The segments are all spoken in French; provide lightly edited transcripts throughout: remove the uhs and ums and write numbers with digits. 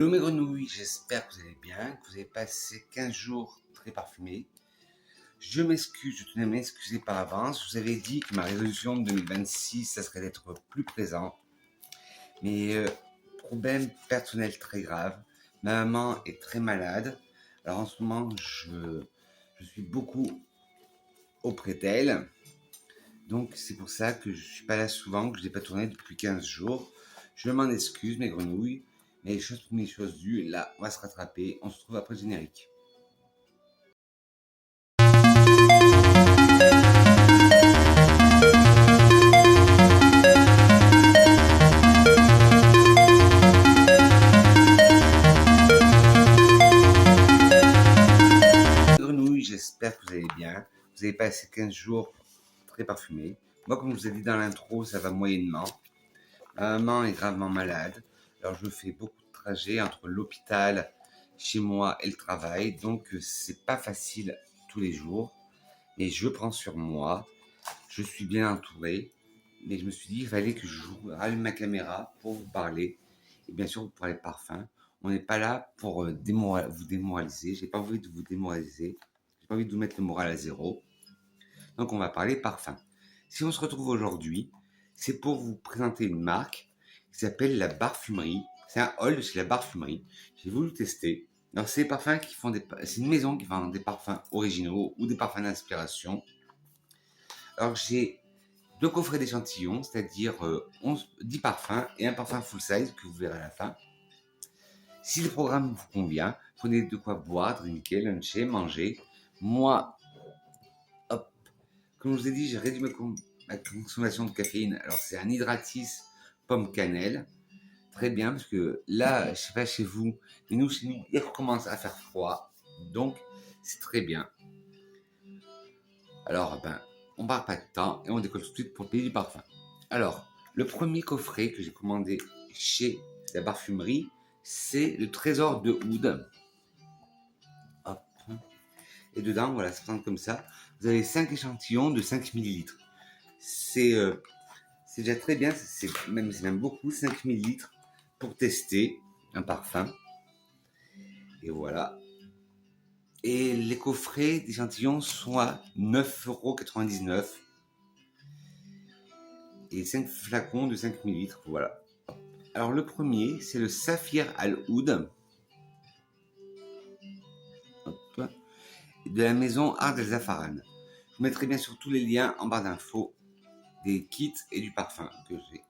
Hello mes grenouilles, j'espère que vous allez bien, que vous avez passé 15 jours très parfumés. Je m'excuse, je tenais à m'excuser par avance. Je vous avais dit que ma résolution de 2026, ça serait d'être plus présent. Mais problème personnel très grave. Ma maman est très malade. Alors en ce moment, je suis beaucoup auprès d'elle. Donc c'est pour ça que je suis pas là souvent, que je n'ai pas tourné depuis 15 jours. Je m'en excuse mes grenouilles. Mais les choses pour mes choses dues, là, on va se rattraper. On se retrouve après le générique. Grenouilles, j'espère que vous allez bien. Vous avez passé 15 jours très parfumés. Moi, comme je vous ai dit dans l'intro, ça va moyennement. Ma maman est gravement malade. Alors, je fais beaucoup de trajets entre l'hôpital, chez moi et le travail. Donc, c'est pas facile tous les jours. Mais je prends sur moi. Je suis bien entouré. Mais je me suis dit, il fallait que je rallume ma caméra pour vous parler. Et bien sûr, pour les parfums. On n'est pas là pour vous démoraliser. J'ai pas envie de vous démoraliser. J'ai pas envie de vous mettre le moral à zéro. Donc, on va parler parfum. Si on se retrouve aujourd'hui, c'est pour vous présenter une marque qui s'appelle la Barfumerie. C'est un hall chez la Barfumerie. J'ai voulu tester. Alors, c'est des parfums qui font c'est une maison qui vend des parfums originaux ou des parfums d'inspiration. Alors, j'ai deux coffrets d'échantillons, c'est-à-dire 10 parfums et un parfum full size que vous verrez à la fin. Si le programme vous convient, prenez de quoi boire, drinker, luncher, manger. Moi, hop, comme je vous ai dit, j'ai réduit ma consommation de caféine. Alors, c'est un hydratis pomme cannelle. Très bien, parce que là, je sais pas chez vous, mais nous, chez nous, il recommence à faire froid. Donc, c'est très bien. Alors, on ne perd pas de temps et on décolle tout de suite pour le pays du parfum. Alors, le premier coffret que j'ai commandé chez la Barfumerie, c'est le Trésor de Oud. Hop. Et dedans, voilà, ça présente comme ça. Vous avez 5 échantillons de 5 ml. C'est déjà très bien, c'est même beaucoup, 5 ml pour tester un parfum. Et voilà. Et les coffrets d'échantillons sont à 9,99 €. Et 5 flacons de 5 ml, voilà. Alors le premier, c'est le Saphir Al Oud. Hop. De la maison Art del Zafaran. Je vous mettrai bien sûr tous les liens en barre d'infos des kits et du parfum que j'ai.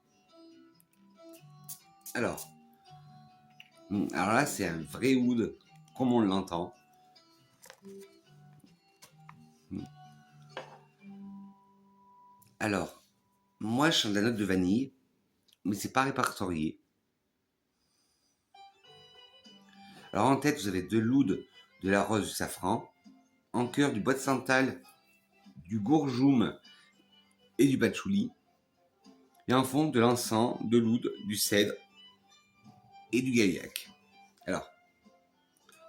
Alors là, c'est un vrai oud comme on l'entend. Alors, moi, je sens de la note de vanille, mais c'est pas répertorié. Alors, en tête, vous avez de l'oud, de la rose du safran, en cœur du bois de santal, du gourjoum et du patchouli, et en fond, de l'encens, de l'oud, du cèdre et du gaillac. Alors,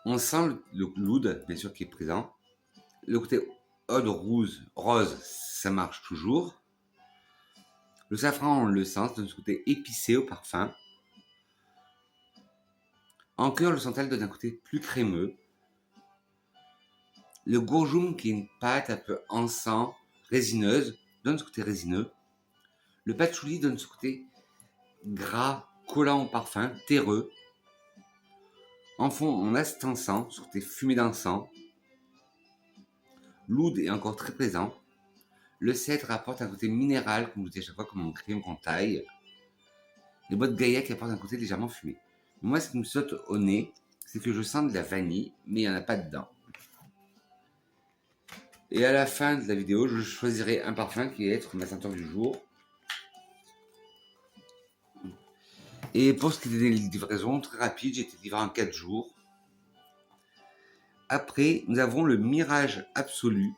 on sent l'oud, bien sûr, qui est présent. Le côté oud rose, ça marche toujours. Le safran, on le sent, ça donne ce côté épicé au parfum. En cœur, le santal donne un côté plus crémeux. Le gourjoum, qui est une pâte un peu encens, résineuse, donne ce côté résineux. Le patchouli donne ce côté gras, collant au parfum, terreux. En fond, on a cet encens, ce côté fumé d'encens. L'oud est encore très présent. Le cèdre apporte un côté minéral, comme je dis à chaque fois, comme on crème qu'on taille. Les bois de gaillac apportent un côté légèrement fumé. Moi, ce qui me saute au nez, c'est que je sens de la vanille, mais il n'y en a pas dedans. Et à la fin de la vidéo, je choisirai un parfum qui va être ma senteur du jour. Et pour ce qui est des livraisons, très rapide, j'ai été livré en 4 jours. Après, nous avons le Mirage Absolu.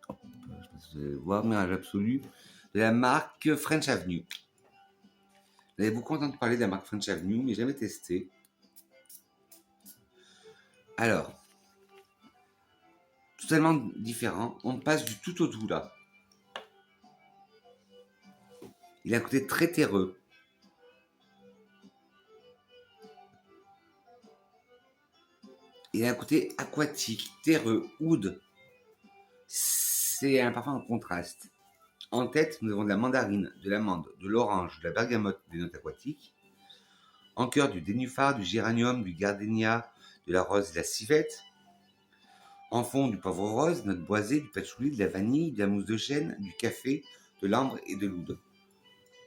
Je sais pas si vous allez voir, Mirage Absolu, de la marque French Avenue. Vous avez beaucoup entendu parler de la marque French Avenue, mais jamais testé. Alors, totalement différent, on passe du tout au tout là. Il a un côté très terreux. Il a un côté aquatique, terreux, oud. C'est un parfum en contraste. En tête, nous avons de la mandarine, de l'amande, de l'orange, de la bergamote, des notes aquatiques. En cœur, du nénuphar, du géranium, du gardénia, de la rose et de la civette. En fond, du poivre rose, de notes boisées, du patchouli, de la vanille, de la mousse de chêne, du café, de l'ambre et de l'oud.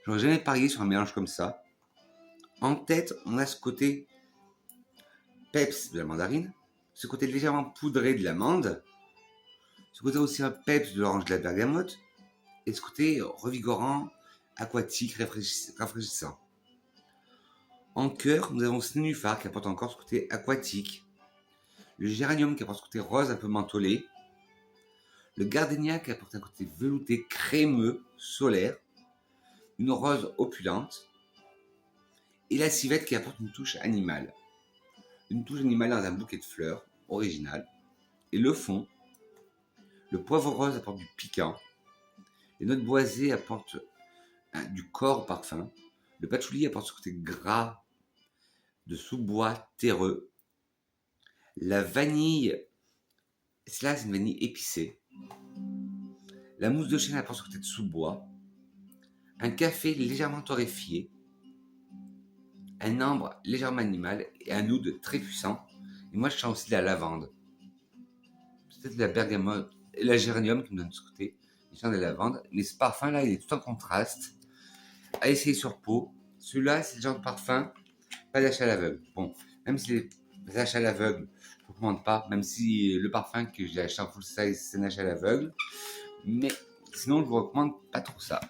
J'aurais jamais parié sur un mélange comme ça. En tête, on a ce côté peps de la mandarine, ce côté légèrement poudré de l'amande, ce côté aussi un peps de l'orange de la bergamote, et ce côté revigorant, aquatique, rafraîchissant. En cœur, nous avons ce nénuphar qui apporte encore ce côté aquatique, le géranium qui apporte ce côté rose un peu mentholé, le gardénia qui apporte un côté velouté, crémeux, solaire, une rose opulente, et la civette qui apporte une touche animale. Une touche animale dans un bouquet de fleurs, original. Et le fond, le poivre rose apporte du piquant, les notes boisées apportent du corps au parfum, le patchouli apporte ce côté gras de sous-bois terreux, la vanille, cela c'est une vanille épicée, la mousse de chêne apporte ce côté de sous-bois, un café légèrement torréfié, un ambre légèrement animal et un oud très puissant. Et moi je sens aussi de la lavande, peut-être de la bergamote et la géranium qui me donne ce côté, je sens de la lavande, mais ce parfum là il est tout en contraste, à essayer sur peau. Celui-là c'est le genre de parfum, pas d'achat à l'aveugle. Bon, même si les achats à l'aveugle, je ne recommande pas, même si le parfum que j'ai acheté en full size c'est un achat à l'aveugle, mais sinon je vous recommande pas trop ça.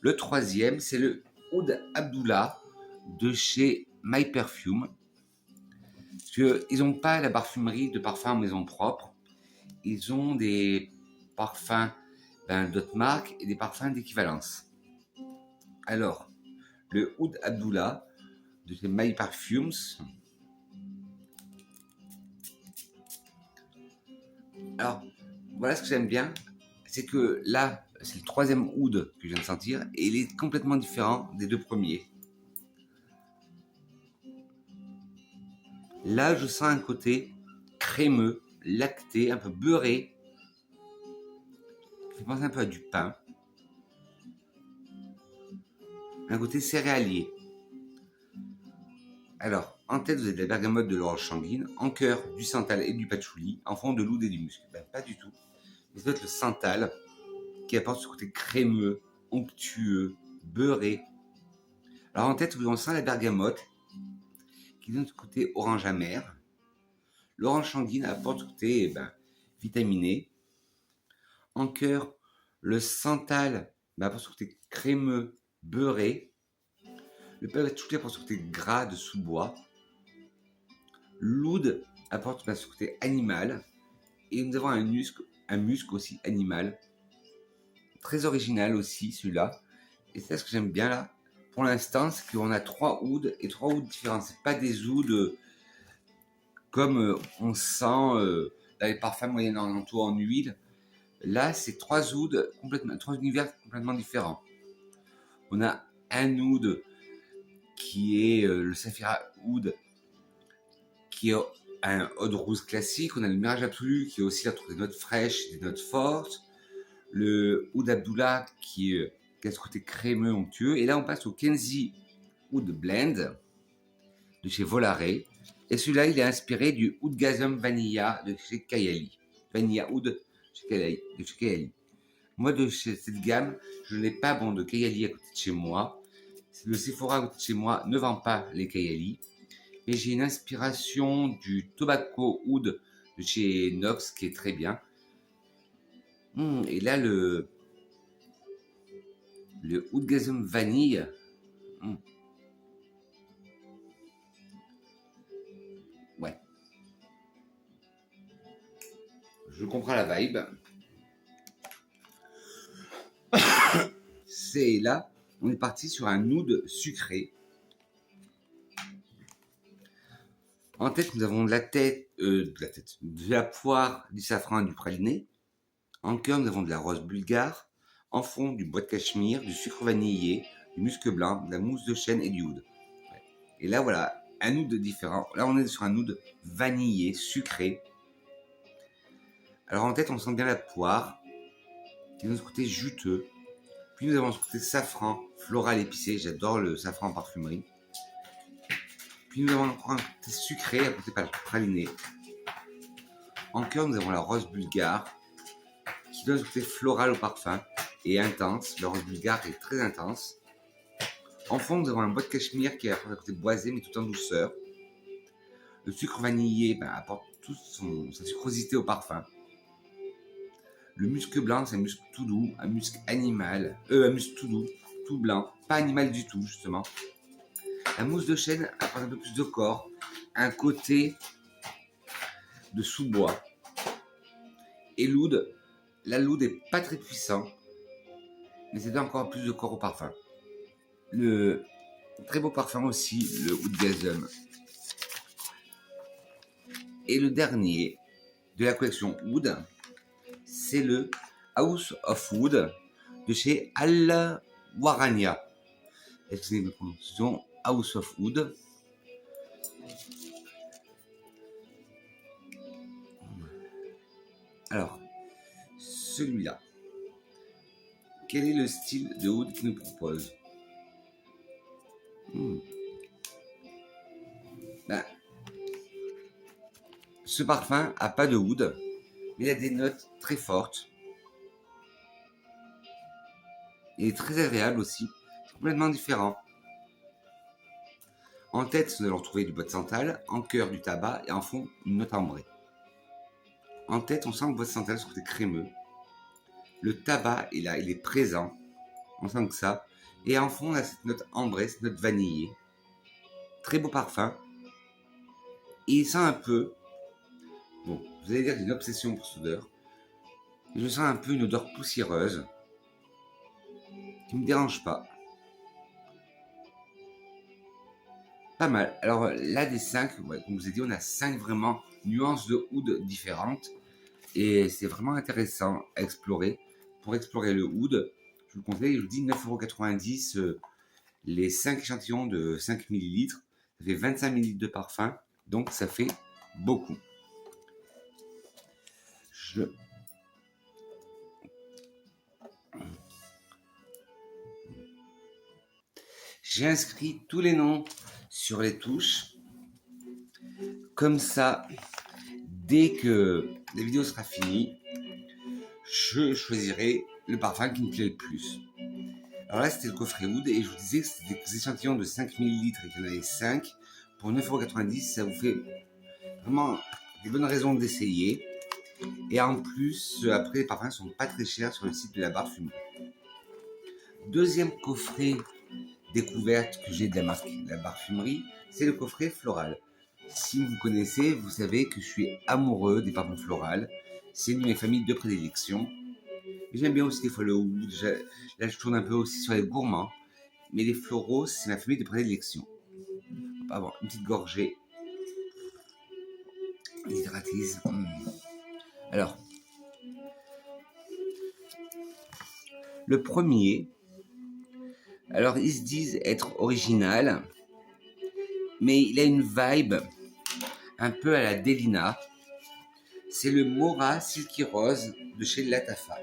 Le troisième c'est le Oud Abdullah de chez My Perfume. Parce qu'ils n'ont pas la parfumerie de parfums maison propre. Ils ont des parfums d'autres marques et des parfums d'équivalence. Alors, le Oud Abdullah de chez My Perfumes. Alors, voilà ce que j'aime bien. C'est que là, c'est le troisième oud que je viens de sentir et il est complètement différent des deux premiers. Là, je sens un côté crémeux, lacté, un peu beurré, qui fait penser un peu à du pain. Un côté céréalier. Alors, en tête, vous avez de la bergamote, de l'orange sanguine, en cœur, du santal et du patchouli, en fond, de l'oud et du musc. Ben, pas du tout. Mais c'est le santal qui apporte ce côté crémeux, onctueux, beurré. Alors, en tête, on sent la bergamote qui donne ce côté orange amer. L'orange sanguine apporte ce côté vitaminé. En cœur, le santal apporte ce côté crémeux, beurré. Le patchouli apporte ce côté gras de sous-bois. L'oud apporte ce côté animal. Et nous avons un musc aussi animal. Très original aussi celui-là. Et c'est ce que j'aime bien là. Pour l'instant, c'est qu'on a 3 ouds et 3 ouds différents. C'est pas des ouds comme on sent dans les parfums moyen-orientaux en huile. Là, c'est 3 ouds complètement, 3 univers complètement différents. On a un oud qui est le Saphira Oud, qui est un oud rose classique. On a le Mirage Absolu qui est aussi là des notes fraîches, des notes fortes. Le Oud Abdullah qui a ce côté crémeux, onctueux. Et là, on passe au Kenzie Oud Blend de chez Volare. Et celui-là, il est inspiré du Oud Gasm Vanilla de chez Kayali. Vanilla Oud de chez Kayali. Moi, de chez cette gamme, je n'ai pas de Kayali à côté de chez moi. Le Sephora à côté de chez moi ne vend pas les Kayali. Et j'ai une inspiration du Tobacco Oud de chez Nox qui est très bien. Et là, le Oud Gasm Vanille. Ouais. Je comprends la vibe. C'est là, on est parti sur un oud sucré. En tête, nous avons de la poire, du safran et du praliné. En cœur, nous avons de la rose bulgare. En fond, du bois de cachemire, du sucre vanillé, du musc blanc, de la mousse de chêne et du oud. Et là, voilà, un oud différent. Là, on est sur un oud vanillé, sucré. Alors en tête, on sent bien la poire, qui a ce côté juteux. Puis nous avons ce côté safran, floral épicé. J'adore le safran en parfumerie. Puis nous avons encore un côté sucré, un côté praliné. En cœur, nous avons la rose bulgare, qui donne ce côté floral au parfum et intense. La rose bulgare est très intense. En fond, nous avons un bois de cachemire qui a un côté boisé, mais tout en douceur. Le sucre vanillé apporte toute sa sucrosité au parfum. Le musc blanc, c'est un musc tout doux, un musc animal, un musc tout doux, tout blanc, pas animal du tout, justement. La mousse de chêne apporte un peu plus de corps, un côté de sous-bois. Et l'oud, la l'oud est pas très puissant, mais ça donne encore plus de corps au parfum. Le très beau parfum aussi, le Oud Gazum. Et le dernier de la collection Oud, c'est le House of Wood de chez Al Warania. Excusez ma prononciation, House of Wood. Alors, celui-là, quel est le style de oud qu'il nous propose? Ce parfum a pas de oud, mais il a des notes très fortes. Il est très agréable aussi, complètement différent. En tête, nous allons retrouver du bois de santal, en cœur du tabac et en fond une note ambrée. En tête, on sent le bois de santal sur le côté crémeux. Le tabac est là, il est présent. On sent que ça. Et en fond, on a cette note ambrée, cette note vanillée. Très beau parfum. Et il sent un peu... Bon, vous allez dire que j'ai une obsession pour cette odeur. Je sens un peu une odeur poussiéreuse. Qui ne me dérange pas. Pas mal. Alors là, des 5, comme je vous ai dit, on a 5 vraiment nuances de oud différentes. Et c'est vraiment intéressant à explorer. Pour explorer le oud, je vous conseille, je vous dis 9,90 €, les 5 échantillons de 5 ml. Ça fait 25 ml de parfum, donc ça fait beaucoup. J'ai inscrit tous les noms sur les touches. Comme ça, dès que la vidéo sera finie, je choisirai le parfum qui me plaît le plus. Alors là, c'était le coffret oud et je vous disais que c'était des échantillons de 5 ml et qu'il y en avait 5. Pour 9,90 €, ça vous fait vraiment des bonnes raisons d'essayer. Et en plus, après, les parfums ne sont pas très chers sur le site de la Barfumerie. Deuxième coffret découverte que j'ai de la marque La Barfumerie, c'est le coffret floral. Si vous me connaissez, vous savez que je suis amoureux des parfums floraux. C'est une de mes familles de prédilection. J'aime bien aussi des fois le oud. Là, je tourne un peu aussi sur les gourmands. Mais les floraux, c'est ma famille de prédilection. On va avoir une petite gorgée. L'hydratise. Alors, le premier, alors ils se disent être original, mais il a une vibe un peu à la Delina. C'est le Mora Silky Rose de chez Latafa.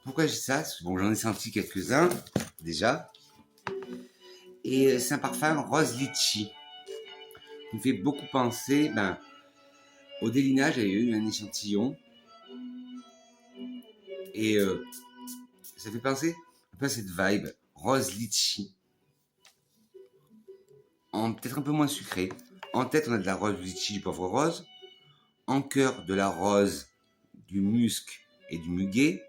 Pourquoi j'ai ça? Bon, j'en ai senti quelques-uns déjà. Et c'est un parfum rose litchi. Il me fait beaucoup penser au Delina. J'avais eu un échantillon. Et ça fait penser un peu à cette vibe rose litchi. Peut-être un peu moins sucré. En tête, on a de la rose litchi, du poivre rose. En cœur, de la rose, du musc et du muguet.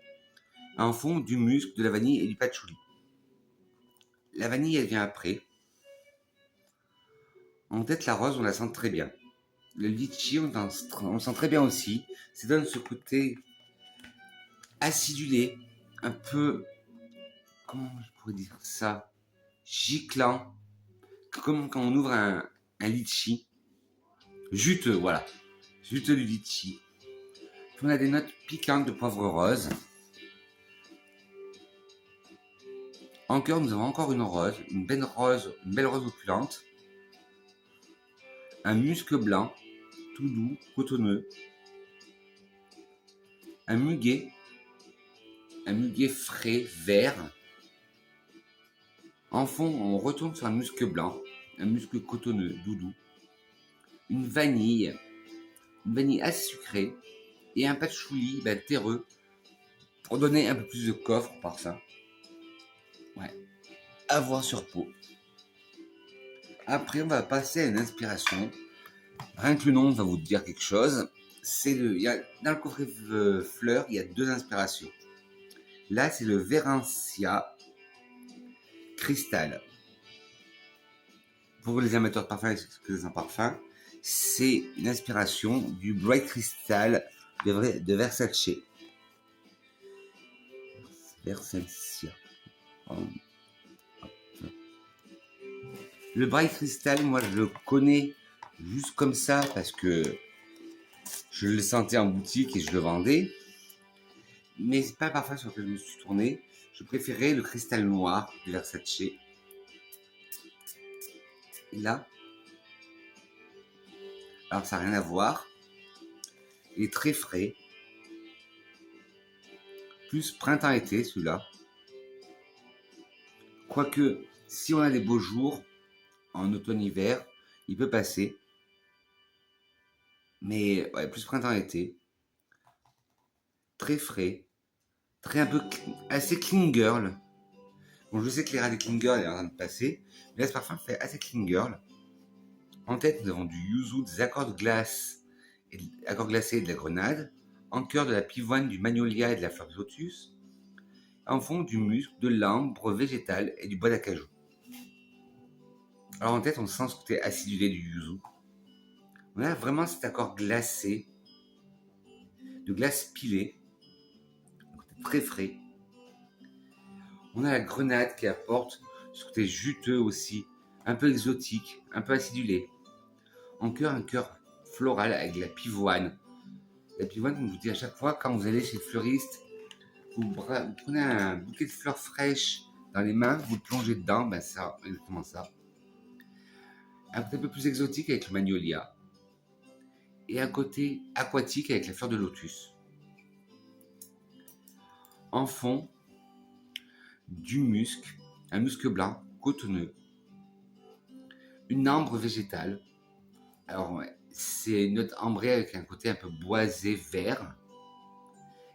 En fond, du musc, de la vanille et du patchouli. La vanille, elle vient après. En tête, la rose, on la sent très bien. Le litchi, on le sent très bien aussi. Ça donne ce côté acidulé, un peu, comment je pourrais dire ça, giclant, comme quand on ouvre un litchi. Juteux, voilà. Juteux du litchi. Puis on a des notes piquantes de poivre rose. En cœur, nous avons encore une rose, une belle rose opulente, un musc blanc, tout doux, cotonneux, un muguet frais, vert. En fond, on retourne sur un musc blanc, un musc cotonneux, doudou, une vanille assez sucrée et un patchouli terreux pour donner un peu plus de coffre par ça. Ouais, à voir sur peau. Après, on va passer à une inspiration. Rien que le nom va vous dire quelque chose. Dans le coffret fleurs, il y a 2 inspirations. Là, c'est le Vérancia Cristal. Pour les amateurs de parfum et sans parfum, c'est une inspiration du Bright Crystal de Versace. Versace. Le Bright Crystal, moi je le connais juste comme ça parce que je le sentais en boutique et je le vendais. Mais c'est pas un parfum sur lequel je me suis tourné. Je préférais le cristal noir de Versace. Et là, alors ça n'a rien à voir. Il est très frais. Plus printemps-été celui-là. Quoique, si on a des beaux jours, en automne-hiver, il peut passer. Mais ouais, plus printemps-été. Très frais. Assez clean girl. Bon, je sais que l'ère des clean girl est en train de passer. Mais là, ce parfum fait assez clean girl. En tête, nous avons du yuzu, des accords glacés et de la grenade. En cœur, de la pivoine, du magnolia et de la fleur de lotus. En fond, du musc, de l'ambre végétal et du bois d'acajou. Alors en tête, on sent ce côté acidulé du yuzu. On a vraiment cet accord glacé, de glace pilée, très frais. On a la grenade qui apporte ce côté juteux aussi, un peu exotique, un peu acidulé. En cœur, un cœur floral avec de la pivoine. La pivoine, comme je vous dis à chaque fois, quand vous allez chez le fleuriste, vous prenez un bouquet de fleurs fraîches dans les mains, vous le plongez dedans, ça, exactement ça. Un peu plus exotique avec le magnolia. Et un côté aquatique avec la fleur de lotus. En fond, du musc, un musc blanc, cotonneux. Une ambre végétale. Alors, ouais, c'est une note ambrée avec un côté un peu boisé vert.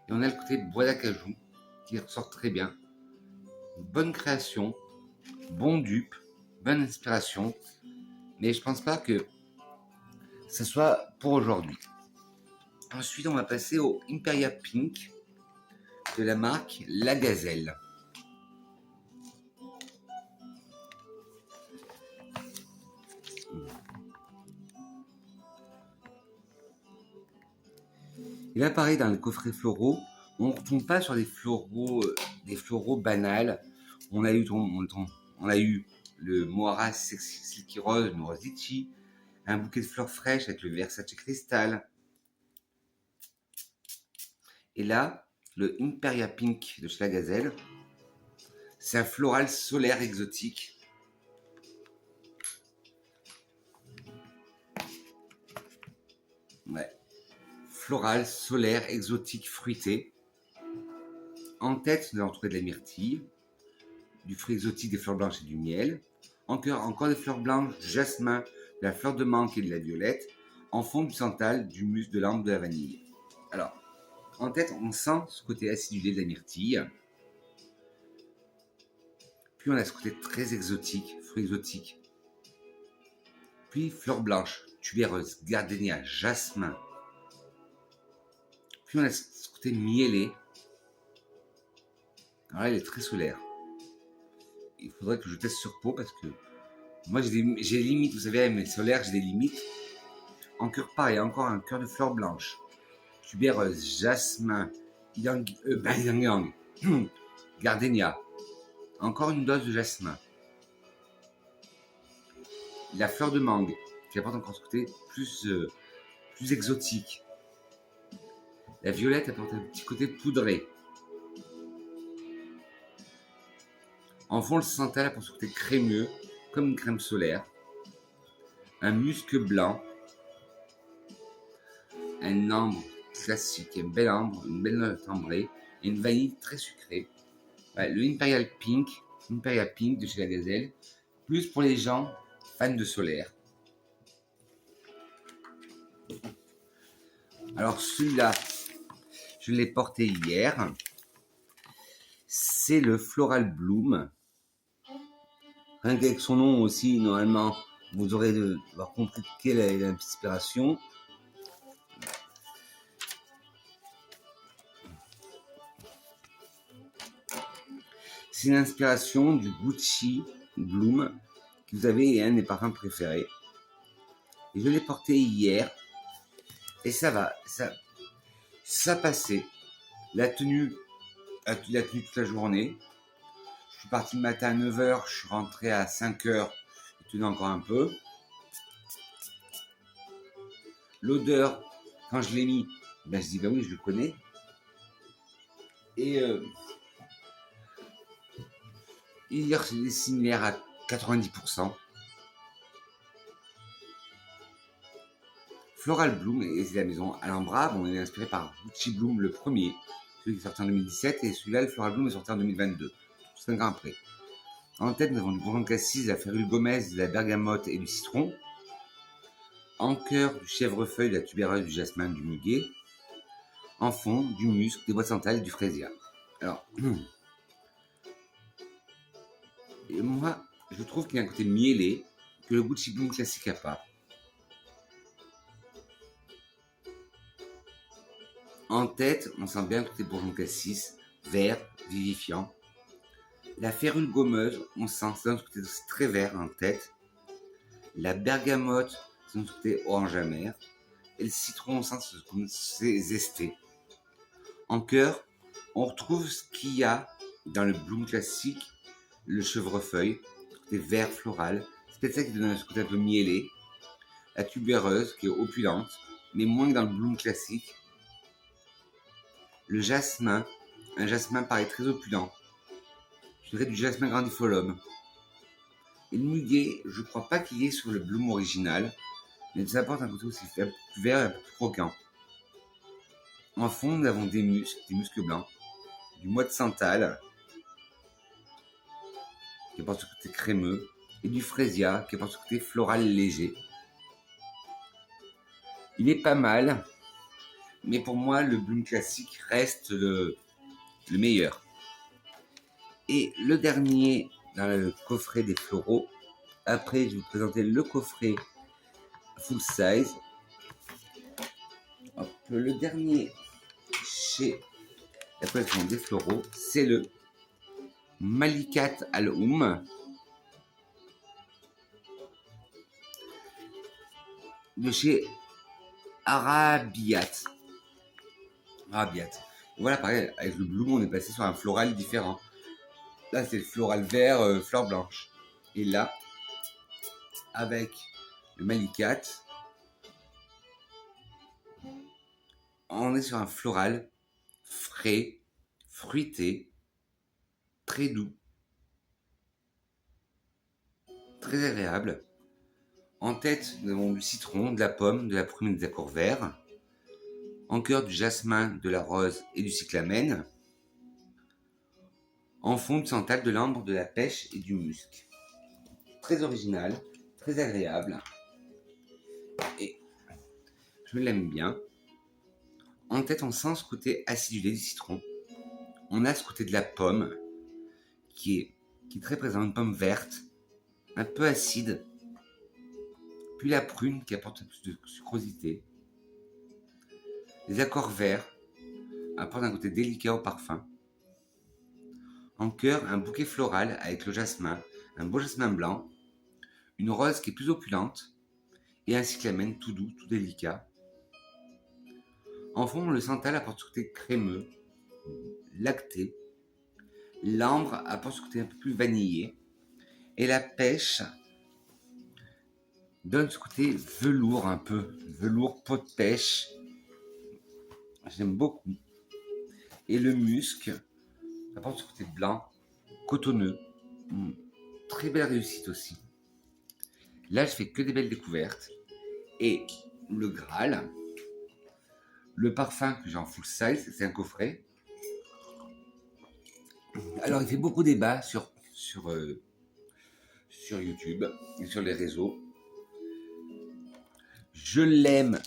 Et on a le côté bois d'acajou qui ressort très bien. Bonne création, bon dupe, bonne inspiration. Mais je pense pas que ce soit pour aujourd'hui. Ensuite, on va passer au Imperia Pink de la marque La Gazelle. Et là, pareil, dans les coffrets floraux, on ne retourne pas sur des floraux banals. On a eu le Moira Silky Rose, le Rose Litchi, un bouquet de fleurs fraîches avec le Versace Cristal. Et là, le Imperia Pink de chez La Gazelle, c'est un floral solaire exotique. Ouais. Floral, solaire, exotique, fruité. En tête, nous allons trouver de la myrtille, du fruit exotique, des fleurs blanches et du miel. En cœur, encore des fleurs blanches, du jasmin, de la fleur de menthe et de la violette. En fond, du santal, du musc, de l'ambre, de la vanille. Alors, en tête, on sent ce côté acidulé de la myrtille. Puis on a ce côté très exotique, fruit exotique. Puis fleurs blanches, tubéreuse, gardénia, jasmin. Puis on a ce côté mielé. Alors là, il est très solaire. Il faudrait que je teste sur peau parce que moi j'ai des limites, vous savez, mes solaires, j'ai des limites. En cœur pareil, encore un cœur de fleurs blanches. Tubéreuse, jasmin, yang, gardénia. Encore une dose de jasmin. La fleur de mangue qui apporte encore ce côté plus exotique. La violette apporte un petit côté poudré. En fond, le santal apporte ce côté crémeux, comme une crème solaire. Un musc blanc. Un ambre classique, un bel ambre, une belle note ambrée. Et une vanille très sucrée. Ouais, le Imperial Pink de chez La Gazelle. Plus pour les gens fans de solaire. Alors celui-là, je l'ai porté hier. C'est le Floral Bloom. Rien qu'avec son nom aussi, normalement, vous aurez avoir compris quelle est l'inspiration. C'est l'inspiration du Gucci Bloom, que vous avez est un des parfums préférés. Et je l'ai porté hier. Et ça va, ça passait. La tenue toute la journée. Je suis parti le matin à 9h, je suis rentré à 5h, je tenais encore un peu. L'odeur, quand je l'ai mis, ben je dis ben oui, je le connais. Et hier, c'est similaire à 90%. Floral Bloom, et c'est la maison Alhambra, bon, on est inspiré par Gucci Bloom, le premier, celui qui est sorti en 2017, et celui-là, le Floral Bloom, est sorti en 2022, 5 ans après. En tête, nous avons du bourgeon cassis, de la férule Gomez, de la bergamote et du citron. En cœur, du chèvrefeuille, de la tubéreuse, du jasmin, du muguet. En fond, du musc, des bois de santal et du fraisia. Alors, et moi, je trouve qu'il y a un côté mielé que le Gucci Bloom classique n'a pas. En tête, on sent bien le côté bourgeon cassis, vert, vivifiant. La férule gommeuse, on sent c'est un côté très vert en tête. La bergamote, c'est un côté orange amer. Et le citron, on sent c'est zesté. En cœur, on retrouve ce qu'il y a dans le Bloom classique, le chèvrefeuille, le côté vert floral. C'est peut-être ça qui donne un côté un peu mielé. La tubéreuse, qui est opulente, mais moins que dans le Bloom classique. Le jasmin, un jasmin pareil très opulent. Je dirais du jasmin grandiflorum. Et le muguet, je ne crois pas qu'il y ait sur le Bloom original, mais ça apporte un côté aussi plus vert et un peu plus croquant. En fond, nous avons des muscs blancs, du mois de santal, qui apporte ce côté crémeux, et du fraisia, qui apporte ce côté floral léger. Il est pas mal, mais pour moi, le Bloom classique reste le meilleur. Et le dernier dans le coffret des floraux. Après, je vais vous présenter le coffret full size. Hop, le dernier chez la collection des floraux, c'est le Malikat Al-Oum de chez Arabiat. Voilà, pareil, avec le Bloom, on est passé sur un floral différent. Là, c'est le floral vert, fleur blanche. Et là, avec le Malikat, on est sur un floral frais, fruité, très doux, très agréable. En tête, nous avons du citron, de la pomme, de la prune et des accords verts. En cœur, du jasmin, de la rose et du cyclamène. En fond, du santal, de l'ambre, de la pêche et du musc. Très original, très agréable. Et je l'aime bien. En tête, on sent ce côté acidulé du citron. On a ce côté de la pomme qui est très présent, une pomme verte, un peu acide. Puis la prune qui apporte plus de sucrosité. Les accords verts apportent un côté délicat au parfum. En cœur, un bouquet floral avec le jasmin, un beau jasmin blanc, une rose qui est plus opulente et un cyclamène tout doux, tout délicat. En fond, le santal apporte ce côté crémeux, lacté. L'ambre apporte ce côté un peu plus vanillé. Et la pêche donne ce côté velours un peu, velours peau de pêche. J'aime beaucoup. Et le musc apporte ce côté blanc, cotonneux, Très belle réussite aussi. Là, je fais que des belles découvertes. Et le Graal, le parfum que j'ai en full size, c'est un coffret. Alors, il fait beaucoup débat sur YouTube et sur les réseaux. Je l'aime.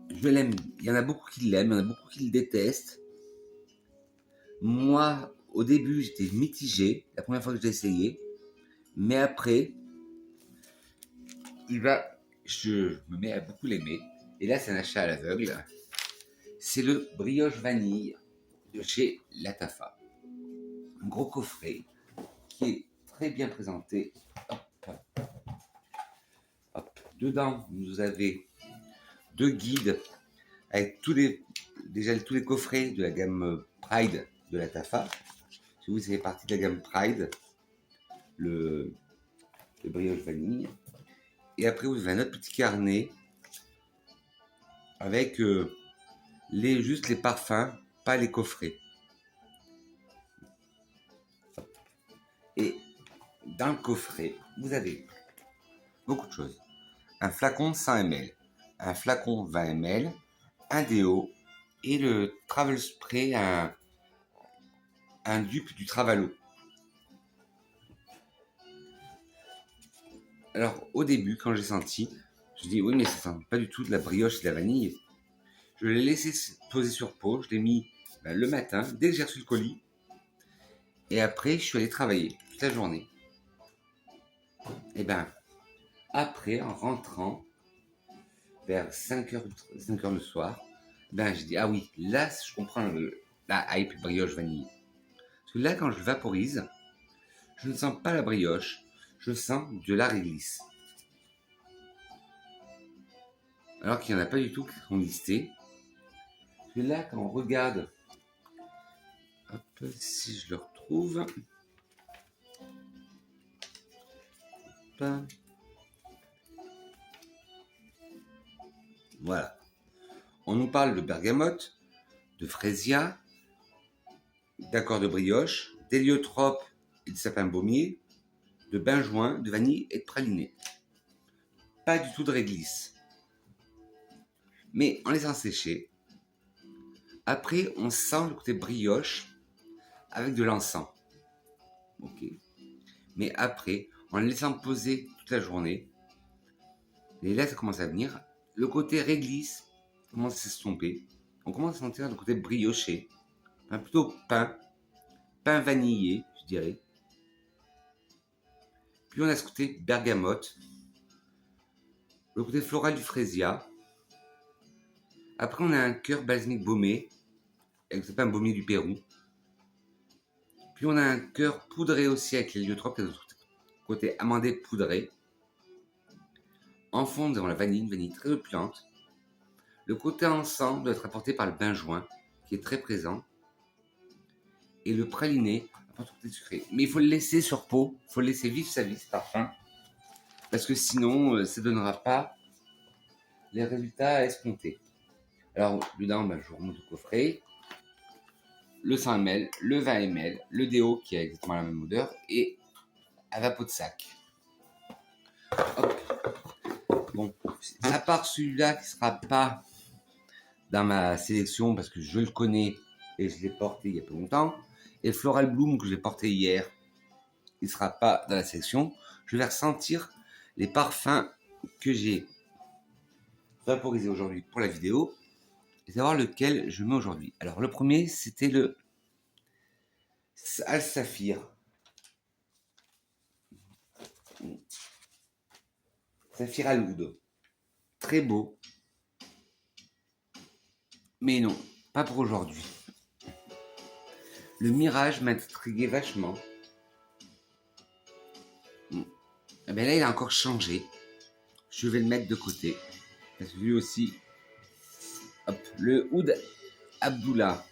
Je l'aime. Il y en a beaucoup qui l'aiment, il y en a beaucoup qui le détestent. Moi, au début, j'étais mitigé la première fois que j'ai essayé. Mais après, je me mets à beaucoup l'aimer. Et là, c'est un achat à l'aveugle. C'est le brioche vanille de chez Latafa. Un gros coffret qui est très bien présenté. Hop, hop. Dedans, vous avez 2 guides avec tous les coffrets de la gamme Pride de Latafa. Si vous savez partie de la gamme Pride, le brioche vanille. Et après, vous avez un autre petit carnet avec juste les parfums, pas les coffrets. Et dans le coffret, vous avez beaucoup de choses. Un flacon 100 ml, un flacon 20 ml, un déo et le Travel Spray, un dupe du Travalo. Alors au début, quand j'ai senti, je dis oui mais ça sent pas du tout de la brioche et de la vanille. Je l'ai laissé poser sur pot, je l'ai mis le matin, dès que j'ai reçu le colis. Et après, je suis allé travailler toute la journée. Et après, en rentrant, vers 5h le soir, je dis, ah oui, là, je comprends la hype brioche vanille. Parce que là, quand je vaporise, je ne sens pas la brioche, je sens de la réglisse. Alors qu'il n'y en a pas du tout qui sont listés. Parce que là, quand on regarde, hop, si je le retrouve, hop, voilà. On nous parle de bergamote, de frésia, d'accord de brioche, d'héliotrope et de sapin baumier, de benjoin, de vanille et de praliné. Pas du tout de réglisse. Mais en laissant sécher, après on sent le côté brioche avec de l'encens. Ok. Mais après, en le laissant poser toute la journée, et là ça commence à venir, le côté réglisse commence à s'estomper. On commence à sentir le côté brioché, plutôt pain vanillé, je dirais. Puis on a ce côté bergamote, le côté floral du frésia. Après on a un cœur balsamique baumé, avec le sapin baumier du Pérou. Puis on a un cœur poudré aussi avec l'héliotrope, le côté amandé poudré. En fond, nous avons la vanille, une vanille très opulente. Le côté encens doit être apporté par le benjoin, qui est très présent. Et le praliné apporte le côté sucré. Mais il faut le laisser sur peau, il faut le laisser vivre sa vie, ce parfum. Parce que sinon, ça ne donnera pas les résultats escomptés. Alors, dedans, je vous remonte le coffret. Le 100 ml, le 20 ml, le déo qui a exactement la même odeur et à vapeau de sac. Hop. Bon, à part celui-là qui ne sera pas dans ma sélection parce que je le connais et je l'ai porté il y a peu longtemps, et le Floral Bloom que j'ai porté hier, il ne sera pas dans la sélection. Je vais ressentir les parfums que j'ai vaporisés aujourd'hui pour la vidéo et savoir lequel je mets aujourd'hui. Alors le premier c'était le Al Saphir. Saphir al oud. Très beau. Mais non, pas pour aujourd'hui. Le Mirage m'intriguait vachement. Et bien là, il a encore changé. Je vais le mettre de côté. Parce que lui aussi. Hop, le Oud Abdullah.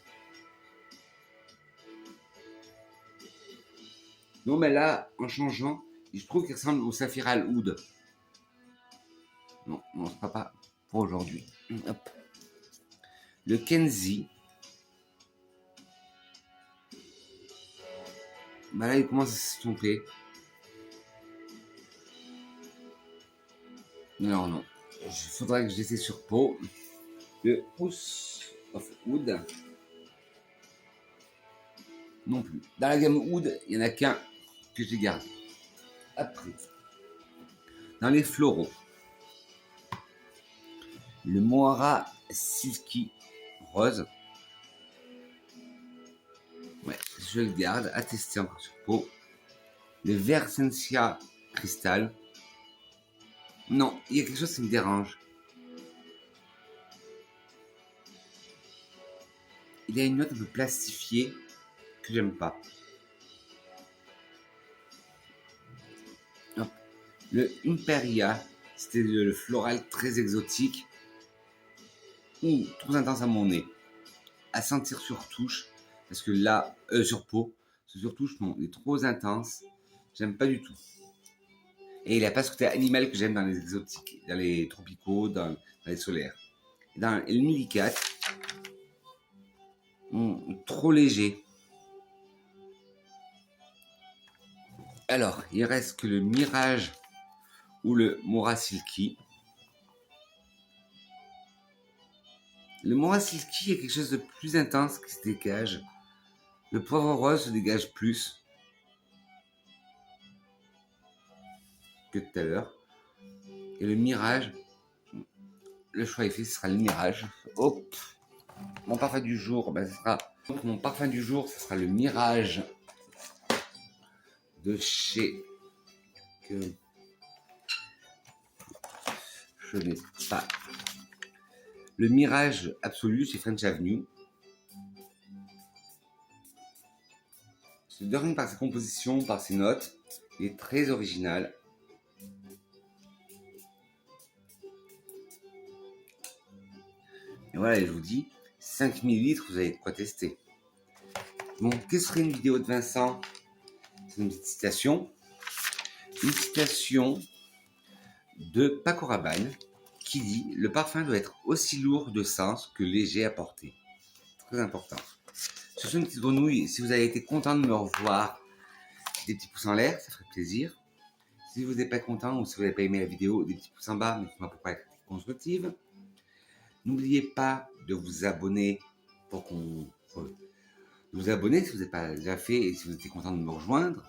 Non, mais là, en changeant, je trouve qu'il ressemble au Saphir al oud. Non, on ne sera pas pour aujourd'hui. Hop. Le Kenzie. Bah là, il commence à s'estomper. Non, non. Il faudrait que je laisse sur peau. Le House of Wood. Non plus. Dans la gamme Wood, il n'y en a qu'un que j'ai gardé. Après, dans les floraux, le Mohara Silky Rose. Ouais, je le garde à tester encore sur peau. Le Versensia Crystal. Non, il y a quelque chose qui me dérange. Il a une note un peu plastifiée que j'aime pas. Hop. Le Imperia, c'était le floral très exotique. Trop intense à mon nez. À sentir sur touche, parce que là, sur peau, sur touche, non, il est trop intense. J'aime pas du tout. Et il a pas ce côté animal que j'aime dans les exotiques, dans les tropicaux, dans les solaires. Dans le Millicate, trop léger. Alors, il reste que le Mirage ou le Mora Silky. Le Mora Silky est quelque chose de plus intense qui se dégage. Le poivre rose se dégage plus que tout à l'heure. Et le Mirage, le choix est fait, ce sera le Mirage. Hop. Mon parfum du jour, ben, mon parfum du jour, ce sera le Mirage de chez que je n'ai pas. Le Mirage absolu chez French Avenue. Se dérange par sa composition, par ses notes. Il est très original. Et voilà, je vous dis, 5 ml, vous avez de quoi tester. Bon, que serait une vidéo de Vincent? C'est une petite citation. Une citation de Paco Rabanne qui dit « Le parfum doit être aussi lourd de sens que léger à porter. » Très important. Sur ce, une petite grenouille, si vous avez été content de me revoir, des petits pouces en l'air, ça ferait plaisir. Si vous n'êtes pas content ou si vous n'avez pas aimé la vidéo, des petits pouces en bas, mais dites-moi pourquoi la critique constructive. N'oubliez pas de vous abonner pour qu'on... de vous abonner si vous n'avez pas déjà fait et si vous êtes content de me rejoindre.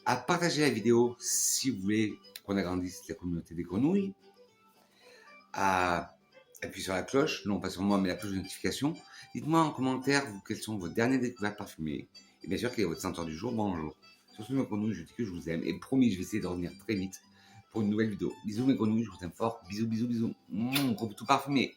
À partager la vidéo si vous voulez qu'on agrandisse la communauté des grenouilles. À appuyer sur la cloche, non pas sur moi mais la cloche de notification. Dites-moi en commentaire quelles sont vos dernières découvertes parfumées. Et bien sûr quel est votre senteur du jour, bonjour. Sur ce mes grenouilles, je dis que je vous aime et promis je vais essayer de revenir très vite pour une nouvelle vidéo. Bisous mes grenouilles, je vous aime fort, bisous bisous bisous. Gros tout parfumé.